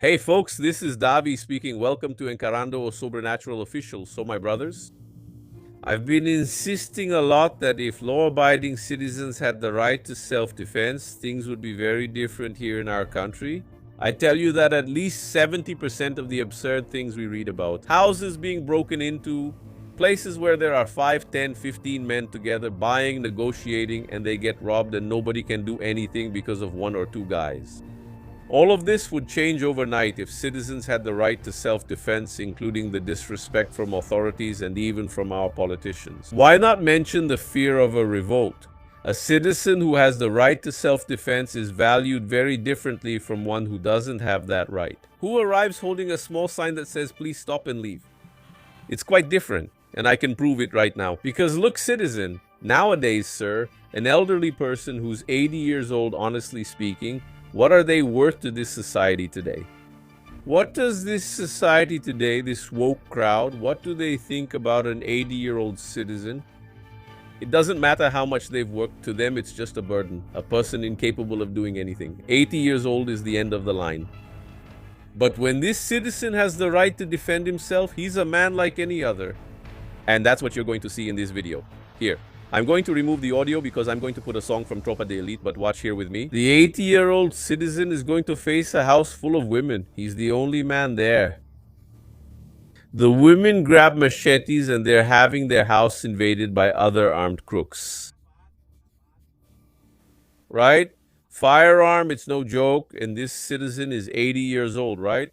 Hey folks, this is Davi speaking. Welcome to Encarando o Sobrenatural Official. So my brothers, I've been insisting a lot that if law-abiding citizens had the right to self-defense, things would be very different here in our country. I tell you that at least 70% of the absurd things we read about, houses being broken into, places where there are 5, 10, 15 men together buying, negotiating, and they get robbed and nobody can do anything because of one or two guys. All of this would change overnight if citizens had the right to self-defense, including the disrespect from authorities and even from our politicians. Why not mention the fear of a revolt? A citizen who has the right to self-defense is valued very differently from one who doesn't have that right. Who arrives holding a small sign that says, "Please stop and leave"? It's quite different, and I can prove it right now. Because look, citizen, nowadays, sir, an elderly person who's 80 years old, honestly speaking, what are they worth to this society today? What does this society today, this woke crowd, what do they think about an 80-year-old citizen? It doesn't matter how much they've worked. To them, it's just a burden, a person incapable of doing anything. 80 years old is the end of the line. But when this citizen has the right to defend himself, he's a man like any other. And that's what you're going to see in this video. Here. I'm going to remove the audio because I'm going to put a song from Tropa de Elite, but watch here with me. The 80-year-old citizen is going to face a house full of women. He's the only man there. The women grab machetes and they're having their house invaded by other armed crooks. Right? Firearm, it's no joke, and this citizen is 80 years old, right?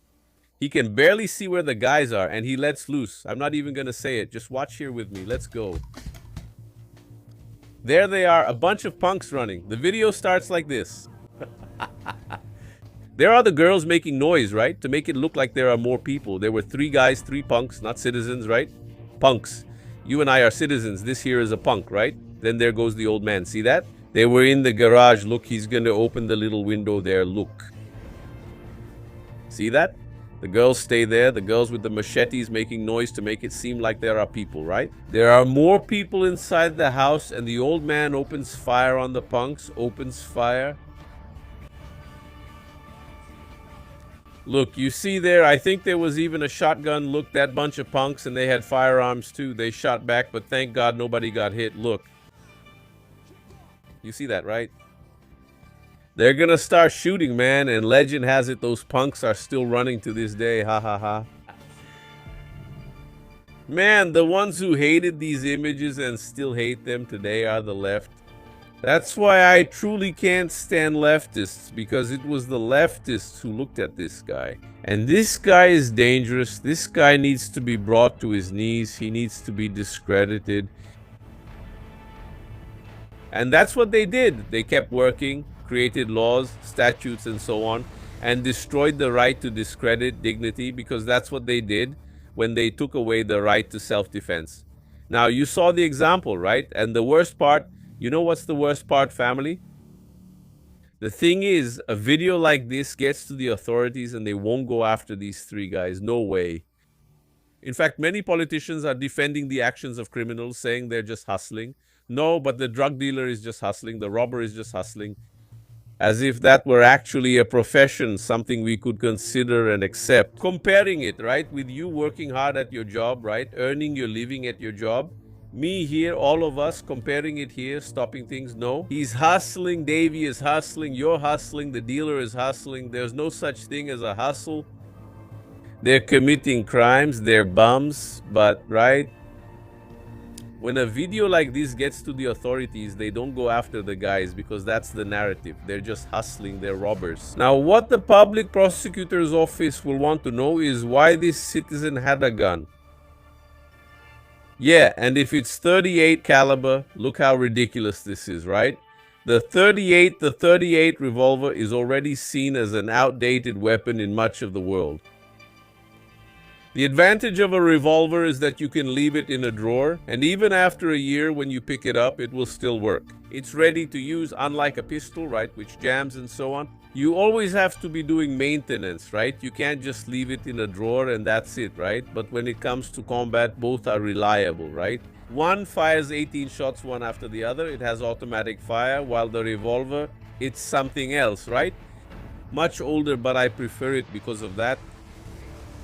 He can barely see where the guys are, and he lets loose. I'm not even going to say it. Just watch here with me. Let's go. There they are, a bunch of punks running. The video starts like this. There are the girls making noise, right? To make it look like there are more people. There were 3 guys, 3 punks, not citizens, right? Punks. You and I are citizens. This here is a punk, right? Then there goes the old man. See that? They were in the garage. Look, he's going to open the little window there. Look. See that? The girls stay there, the girls with the machetes making noise to make it seem like there are people, right? There are more people inside the house, and the old man opens fire on the punks, opens fire. Look, you see there, I think there was even a shotgun. Look, that bunch of punks, and they had firearms too. They shot back, but thank God nobody got hit. Look. You see that, right? They're gonna start shooting, man, and legend has it those punks are still running to this day. Ha ha ha. Man, the ones who hated these images and still hate them today are the left. That's why I truly can't stand leftists, because it was the leftists who looked at this guy. And this guy is dangerous. This guy needs to be brought to his knees. He needs to be discredited. And that's what they did. They kept working, created laws, statutes, and so on, and destroyed the right to discredit dignity, because that's what they did when they took away the right to self-defense. Now, you saw the example, right? And the worst part, you know what's the worst part, family? The thing is, a video like this gets to the authorities and they won't go after these 3 guys. No way. In fact, many politicians are defending the actions of criminals, saying they're just hustling. No, but the drug dealer is just hustling. The robber is just hustling. As if that were actually a profession, something we could consider and accept. Comparing it, right, with you working hard at your job, right, earning your living at your job. Me here, all of us, comparing it here, stopping things. No, he's hustling, Davey is hustling, you're hustling, the dealer is hustling. There's no such thing as a hustle. They're committing crimes, they're bums, but, right? When a video like this gets to the authorities, they don't go after the guys because that's the narrative. They're just hustling, they're robbers. Now, what the public prosecutor's office will want to know is why this citizen had a gun. Yeah, and if it's 38 caliber, look how ridiculous this is, right? The 38 revolver is already seen as an outdated weapon in much of the world. The advantage of a revolver is that you can leave it in a drawer, and even after a year when you pick it up, it will still work. It's ready to use, unlike a pistol, right, which jams and so on. You always have to be doing maintenance, right? You can't just leave it in a drawer and that's it, right? But when it comes to combat, both are reliable, right? One fires 18 shots one after the other. It has automatic fire, while the revolver, it's something else, right? Much older, but I prefer it because of that.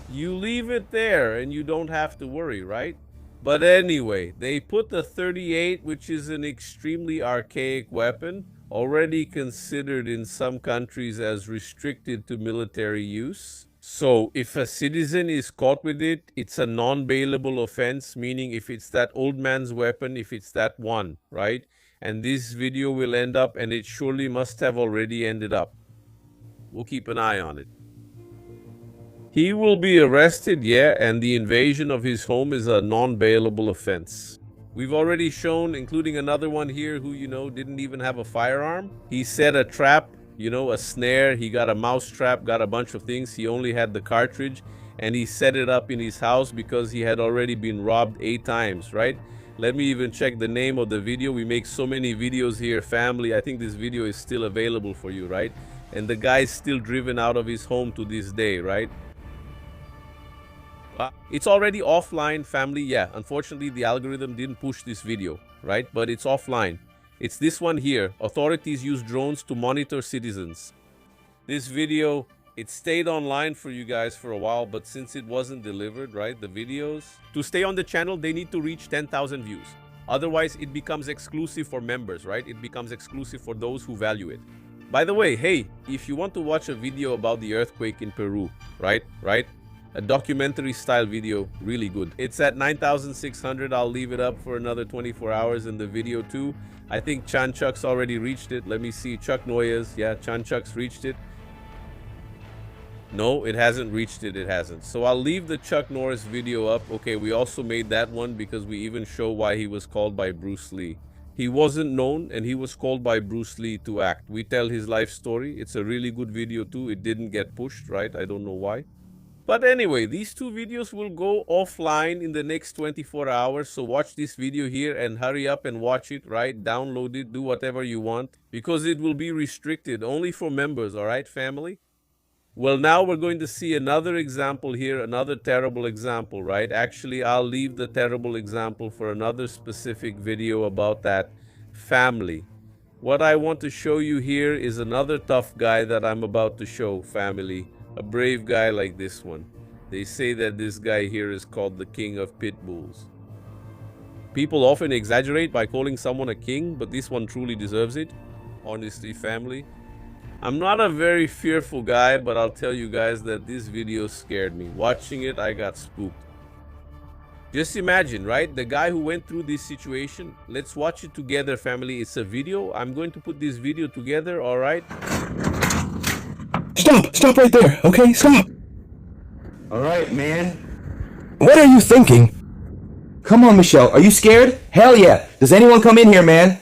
You leave it there and you don't have to worry, right? But anyway, they put the 38, which is an extremely archaic weapon, already considered in some countries as restricted to military use. So if a citizen is caught with it, it's a non-bailable offense, meaning if it's that old man's weapon, if it's that one, right? And this video will end up, and it surely must have already ended up. We'll keep an eye on it. He will be arrested, yeah, and the invasion of his home is a non-bailable offense. We've already shown, including another one here who, didn't even have a firearm. He set a trap, a snare. He got a mouse trap, got a bunch of things. He only had the cartridge, and he set it up in his house because he had already been robbed 8 times, right? Let me even check the name of the video. We make so many videos here, family. I think this video is still available for you, right? And the guy's still driven out of his home to this day, right? It's already offline, family. Yeah, unfortunately the algorithm didn't push this video, right? But it's offline. It's this one here. Authorities use drones to monitor citizens. This video, it stayed online for you guys for a while, but since it wasn't delivered, right, the videos, to stay on the channel, they need to reach 10,000 views. Otherwise, it becomes exclusive for members, right? It becomes exclusive for those who value it. By the way, hey, if you want to watch a video about the earthquake in Peru, right? A documentary style video, really good. It's at 9,600. I'll leave it up for another 24 hours in the video too. I think Chan Chuck's already reached it. Let me see. Chuck Noyes. Yeah, Chan Chuck's reached it. No, it hasn't reached it. It hasn't. So I'll leave the Chuck Norris video up. Okay, we also made that one because we even show why he was called by Bruce Lee. He wasn't known and he was called by Bruce Lee to act. We tell his life story. It's a really good video too. It didn't get pushed, right? I don't know why. But anyway, these 2 videos will go offline in the next 24 hours. So watch this video here and hurry up and watch it, right? Download it, do whatever you want, because it will be restricted only for members, all right, family? Well, now we're going to see another example here, another terrible example, right? Actually, I'll leave the terrible example for another specific video about that, family. What I want to show you here is another tough guy that I'm about to show, family. A brave guy like this one. They say that this guy here is called the king of pit bulls. People often exaggerate by calling someone a king, but this one truly deserves it. Honestly, family. I'm not a very fearful guy, but I'll tell you guys that this video scared me. Watching it, I got spooked. Just imagine, right? The guy who went through this situation. Let's watch it together, family. It's a video. I'm going to put this video together, all right? Stop right there, okay? Stop. All right, man. What are you thinking? Come on, Michelle. Are you scared? Hell yeah. Does anyone come in here, man?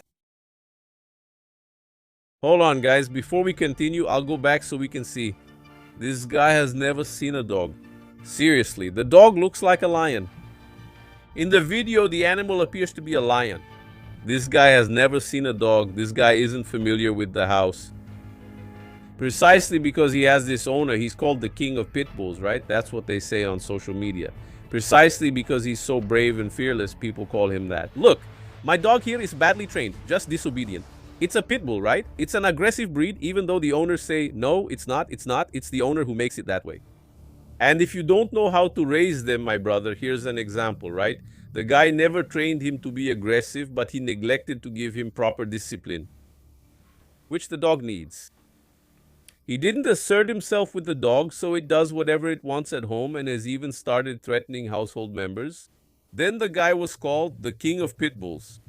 Hold on, guys. Before we continue, I'll go back so we can see. This guy has never seen a dog. Seriously, the dog looks like a lion. In the video, the animal appears to be a lion. This guy has never seen a dog. This guy isn't familiar with the house. Precisely because he has this owner, he's called the king of pit bulls, right? That's what they say on social media. Precisely because he's so brave and fearless, people call him that. Look, my dog here is badly trained, just disobedient. It's a pit bull, right? It's an aggressive breed, even though the owners say, no, it's not. It's the owner who makes it that way. And if you don't know how to raise them, my brother, here's an example, right? The guy never trained him to be aggressive, but he neglected to give him proper discipline, which the dog needs. He didn't assert himself with the dog, so it does whatever it wants at home and has even started threatening household members. Then the guy was called the king of pit bulls.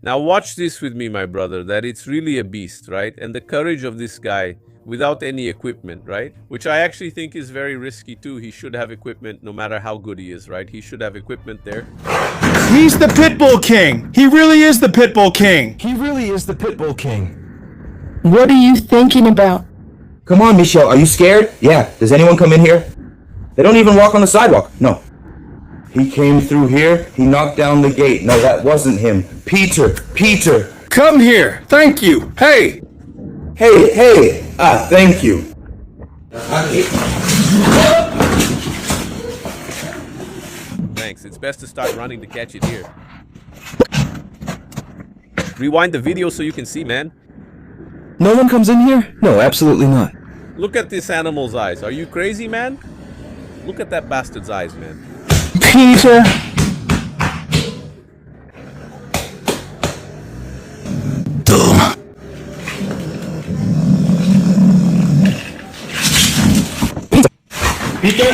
Now watch this with me, my brother, that it's really a beast, right? And the courage of this guy without any equipment, right? Which I actually think is very risky too. He should have equipment no matter how good he is, right? He should have equipment there. He's the Pitbull King! He really is the Pitbull King! He really is the Pitbull King. What are you thinking about? Come on, Michelle. Are you scared? Yeah. Does anyone come in here? They don't even walk on the sidewalk. No. He came through here. He knocked down the gate. No, that wasn't him. Peter. Come here. Thank you. Hey. Hey. Thank you. Thanks. It's best to start running to catch it here. Rewind the video so you can see, man. No one comes in here? No, absolutely not. Look at this animal's eyes. Are you crazy, man? Look at that bastard's eyes, man. Peter. Peter?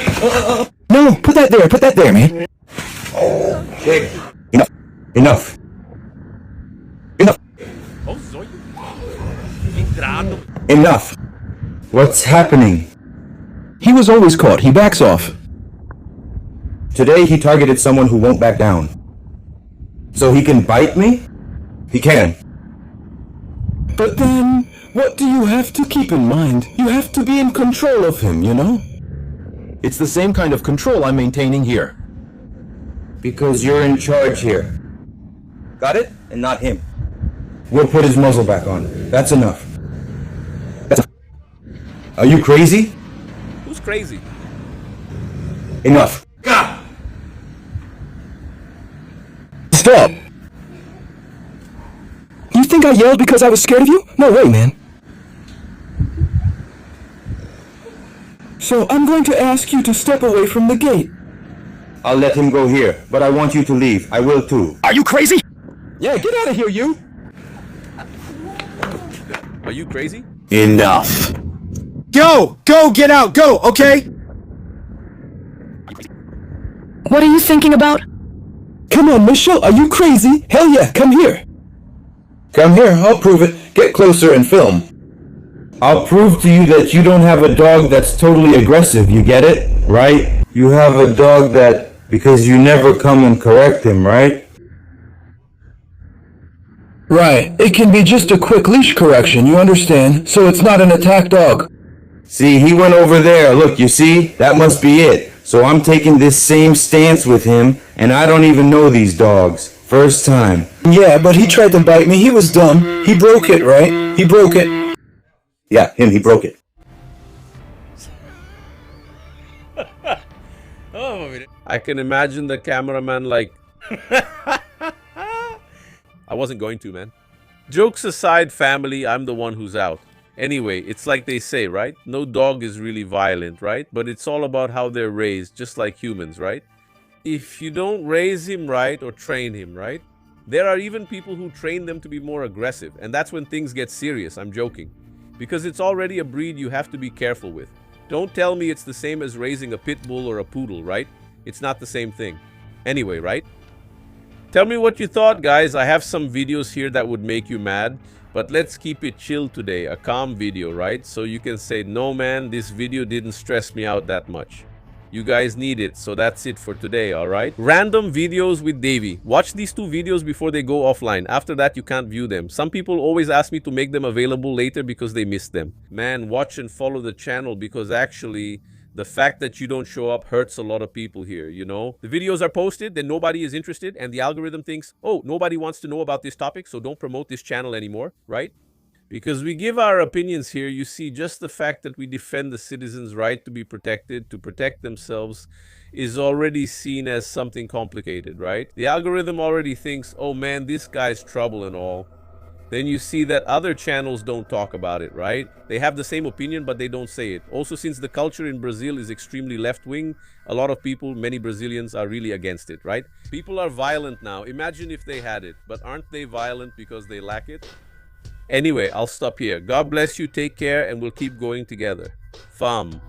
No, put that there. Put that there, man. Okay. Enough. Enough. Enough. Oh, Zoy. Entrado. Enough. What's happening? He was always caught. He backs off. Today he targeted someone who won't back down. So he can bite me? He can. But then, what do you have to keep in mind? You have to be in control of him, you know? It's the same kind of control I'm maintaining here. Because you're in charge here. Got it? And not him. We'll put his muzzle back on. That's enough. Are you crazy? Who's crazy? Enough. Stop! You think I yelled because I was scared of you? No way, man. So I'm going to ask you to step away from the gate. I'll let him go here, but I want you to leave. I will too. Are you crazy? Yeah, get out of here, you! Are you crazy? Enough. Go! Go! Get out! Go! Okay? What are you thinking about? Come on, Michelle, are you crazy? Hell yeah, come here. Come here, I'll prove it. Get closer and film. I'll prove to you that you don't have a dog that's totally aggressive, you get it? Right? You have a dog that, because you never come and correct him, right? Right, it can be just a quick leash correction, you understand? So it's not an attack dog. See, he went over there. Look, you see? That must be it. So I'm taking this same stance with him, and I don't even know these dogs. First time. Yeah, but he tried to bite me. He was dumb. He broke it, right? He broke it. Yeah, him, he broke it. I can imagine the cameraman like... I wasn't going to, man. Jokes aside, family, I'm the one who's out. Anyway, it's like they say, right? No dog is really violent, right? But it's all about how they're raised, just like humans, right? If you don't raise him right or train him right, there are even people who train them to be more aggressive. And that's when things get serious. I'm joking. Because it's already a breed you have to be careful with. Don't tell me it's the same as raising a pit bull or a poodle, right? It's not the same thing. Anyway, right? Tell me what you thought, guys. I have some videos here that would make you mad. But let's keep it chill today. A calm video, right? So you can say, no man, this video didn't stress me out that much. You guys need it, so that's it for today, alright? Random videos with Davey. Watch these 2 videos before they go offline. After that, you can't view them. Some people always ask me to make them available later because they missed them. Man, watch and follow the channel because actually, the fact that you don't show up hurts a lot of people here, you know? The videos are posted, then nobody is interested, and the algorithm thinks, oh, nobody wants to know about this topic, so don't promote this channel anymore, right? Because we give our opinions here, you see, just the fact that we defend the citizens' right to be protected, to protect themselves, is already seen as something complicated, right? The algorithm already thinks, oh man, this guy's trouble and all. Then you see that other channels don't talk about it, right? They have the same opinion, but they don't say it. Also, since the culture in Brazil is extremely left-wing, a lot of people, many Brazilians, are really against it, right? People are violent now. Imagine if they had it, but aren't they violent because they lack it? Anyway, I'll stop here. God bless you, take care, and we'll keep going together. Fam.